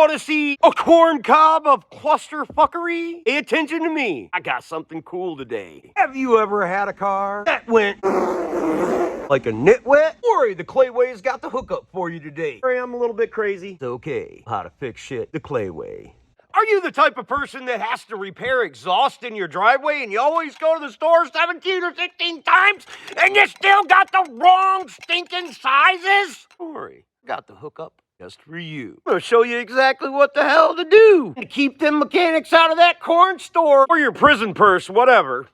Want to see a corn cob of cluster fuckery? Pay attention to me. I got something cool today. Have you ever had a car that went like a nitwit? Worry, the Clayway's got the hookup for you today. Sorry, I'm a little bit crazy. It's okay. How to fix shit the Clayway. Are you the type of person that has to repair exhaust in your driveway and you always go to the store 17 or 16 times and you still got the wrong stinking sizes? Don't worry, got the hookup just for you. I'm gonna show you exactly what the hell to do to keep them mechanics out of that corn store or your prison purse, whatever.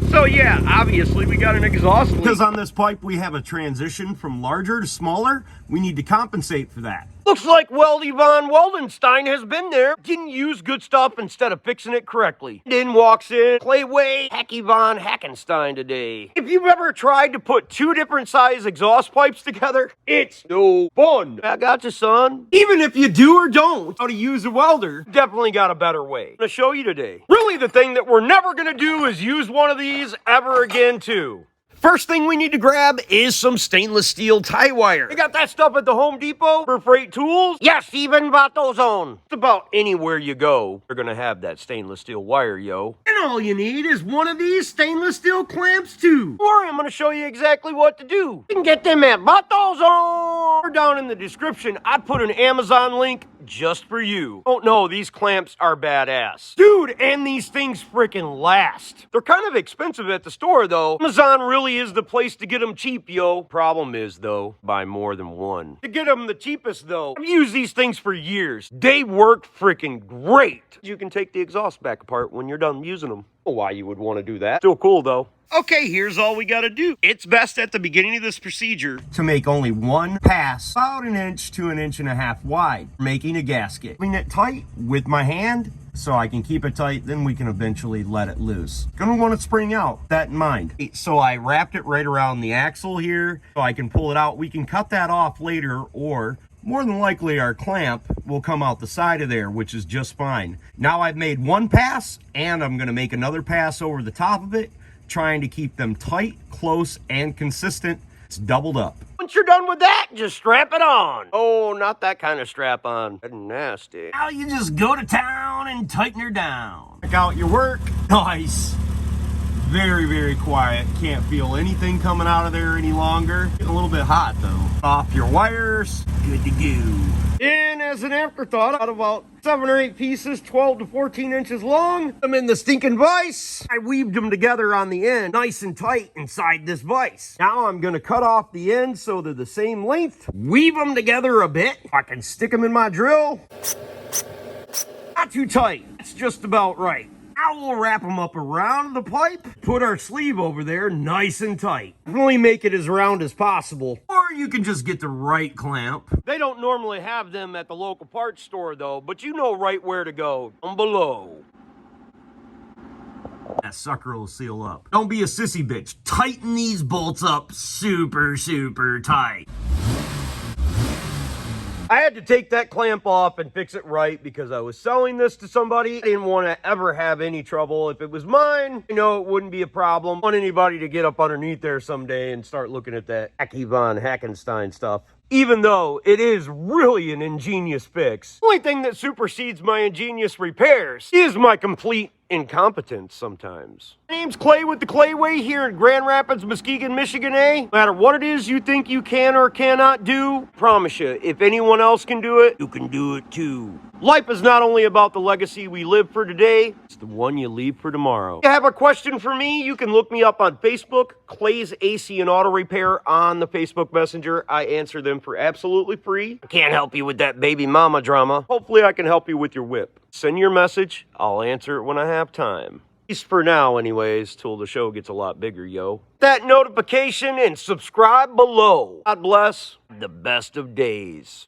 So yeah, obviously we got an exhaust leak. Because on this pipe we have a transition from larger to smaller, we need to compensate for that. Looks like Weldy Von Weldenstein has been there. Didn't use good stuff instead of fixing it correctly. Then walks in Clayway Hacky Von Hackenstein today. If you've ever tried to put two different size exhaust pipes together, it's no fun. I got you, son. Even if you do or don't how to use a welder, definitely got a better way. I'm gonna show you today. Really, the thing that we're never gonna do is use one of these ever again too. First thing we need to grab is some stainless steel tie wire. You got that stuff at the Home Depot for freight tools? Yes, even AutoZone. It's about anywhere you go, you're gonna have that stainless steel wire, yo. And all you need is one of these stainless steel clamps too. Don't worry, I'm gonna show you exactly what to do. You can get them at AutoZone. Or down in the description, I put an Amazon link just for you. Oh no, these clamps are badass. Dude, and these things freaking last. They're kind of expensive at the store though. Amazon really is the place to get them cheap, yo. Problem is though, buy more than one. To get them the cheapest though, I've used these things for years. They work freaking great. You can take the exhaust back apart when you're done using them. Why you would want to do that. Still cool though. Okay, here's all we gotta do. It's best at the beginning of this procedure to make only one pass, about 1 inch to 1.5 inches wide, making a gasket. Putting it tight with my hand so I can keep it tight, then we can eventually let it loose. Gonna want to spring out, that in mind. So I wrapped it right around the axle here so I can pull it out. We can cut that off later, or more than likely our clamp will come out the side of there, which is just fine. Now I've made one pass and I'm gonna make another pass over the top of it, trying to keep them tight, close, and consistent. It's doubled up. Once you're done with that, just strap it on. Oh, not that kind of strap on. That's nasty. Now you just go to town and tighten her down. Check out your work. Nice. Very, very quiet. Can't feel anything coming out of there any longer. Getting a little bit hot though. Off your wires. Good to go. And as an afterthought, out of about 7 or 8 pieces, 12 to 14 inches long, I'm in the stinking vise. I weaved them together on the end, nice and tight inside this vise. Now I'm gonna cut off the ends so they're the same length, weave them together a bit. I can stick them in my drill. Not too tight, it's just about right. Now we'll wrap them up around the pipe, put our sleeve over there nice and tight. Really make it as round as possible. Or you can just get the right clamp. They don't normally have them at the local parts store though, but you know right where to go, down below. That sucker will seal up. Don't be a sissy bitch. Tighten these bolts up super, super tight. I had to take that clamp off and fix it right because I was selling this to somebody. I didn't want to ever have any trouble. If it was mine, you know, it wouldn't be a problem. I want anybody to get up underneath there someday and start looking at that Hacky Von Hackenstein stuff. Even though it is really an ingenious fix. The only thing that supersedes my ingenious repairs is my complete incompetence sometimes. My name's Clay with the Clayway here in Grand Rapids, Muskegon, Michigan, eh? No matter what it is you think you can or cannot do, promise you, if anyone else can do it, you can do it too. Life is not only about the legacy we live for today, it's the one you leave for tomorrow. If you have a question for me, you can look me up on Facebook, Clay's AC and Auto Repair on the Facebook Messenger. I answer them for absolutely free. I can't help you with that baby mama drama. Hopefully I can help you with your whip. Send your message, I'll answer it when I have time. At least for now anyways, till the show gets a lot bigger, yo. That notification and subscribe below. God bless. The best of days.